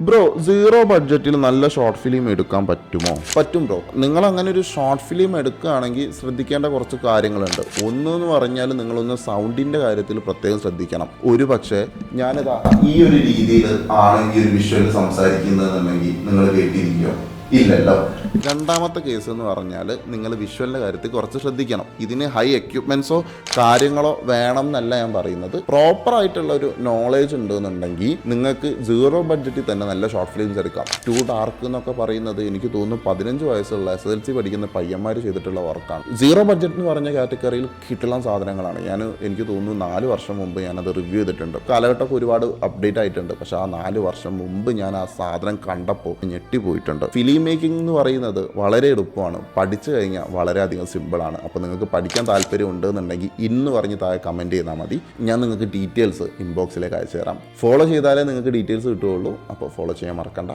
Bro zero ബഡ്ജറ്റിൽ നല്ല short film എടുക്കാൻ പറ്റുമോ? പറ്റും ബ്രോ. നിങ്ങൾ അങ്ങനെ ഒരു ഷോർട്ട് ഫിലിം എടുക്കുകയാണെങ്കിൽ ശ്രദ്ധിക്കേണ്ട കുറച്ച് കാര്യങ്ങളുണ്ട്. ഒന്നെന്ന് പറഞ്ഞാൽ നിങ്ങളൊന്ന് സൗണ്ടിൻ്റെ കാര്യത്തിൽ പ്രത്യേകം ശ്രദ്ധിക്കണം. ഒരു പക്ഷേ ഞാനിതാ ഈ ഒരു രീതിയിൽ ആണ് ഈ ഒരു വിഷ്വൽ സംസാരിക്കുന്നതെന്നുണ്ടെങ്കിൽ നിങ്ങൾ കേട്ടിരിക്കുമോ? ഇല്ലല്ലോ. രണ്ടാമത്തെ കേസ് എന്ന് പറഞ്ഞാൽ നിങ്ങൾ വിഷ്വലിൻ്റെ കാര്യത്തിൽ കുറച്ച് ശ്രദ്ധിക്കണം. ഇതിന് ഹൈ എക്യുപ്മെൻറ്റ്സോ കാര്യങ്ങളോ വേണം എന്നല്ല ഞാൻ പറയുന്നത്. പ്രോപ്പറായിട്ടുള്ള ഒരു നോളേജ് ഉണ്ടെന്നുണ്ടെങ്കിൽ നിങ്ങൾക്ക് സീറോ ബഡ്ജറ്റിൽ തന്നെ നല്ല ഷോർട്ട് ഫിലിംസ് എടുക്കാം. ടു ഡാർക്ക് എന്നൊക്കെ പറയുന്നത് എനിക്ക് തോന്നുന്നു 15 വയസ്സുള്ള SSLC പഠിക്കുന്ന പയ്യന്മാർ ചെയ്തിട്ടുള്ള വർക്കാണ്. സീറോ ബഡ്ജറ്റ് എന്ന് പറഞ്ഞ കാറ്റഗറിയിൽ കിട്ടുന്ന സാധനങ്ങളാണ്. എനിക്ക് തോന്നുന്നു 4 വർഷം മുമ്പ് ഞാനത് റിവ്യൂ ചെയ്തിട്ടുണ്ട്. കാലഘട്ടമൊക്കെ ഒരുപാട് അപ്ഡേറ്റ് ആയിട്ടുണ്ട്. പക്ഷേ ആ 4 വർഷം മുമ്പ് ഞാൻ ആ സാധനം കണ്ടപ്പോൾ ഞെട്ടിപ്പോയിട്ടുണ്ട്. ഫിലിം മേക്കിംഗ് എന്ന് പറയുന്നത് വളരെ എളുപ്പമാണ്. പഠിച്ചു കഴിഞ്ഞാൽ വളരെയധികം സിമ്പിളാണ്. അപ്പോൾ നിങ്ങൾക്ക് പഠിക്കാൻ താല്പര്യം ഉണ്ടെന്നുണ്ടെങ്കിൽ ഇന്ന് പറഞ്ഞ് താഴെ കമൻറ്റ് ചെയ്താൽ മതി. ഞാൻ നിങ്ങൾക്ക് ഡീറ്റെയിൽസ് ഇൻബോക്സിലേക്ക് അയച്ചു തരാം. ഫോളോ ചെയ്താലേ നിങ്ങൾക്ക് ഡീറ്റെയിൽസ് കിട്ടുകയുള്ളൂ. അപ്പോൾ ഫോളോ ചെയ്യാൻ മറക്കണ്ട.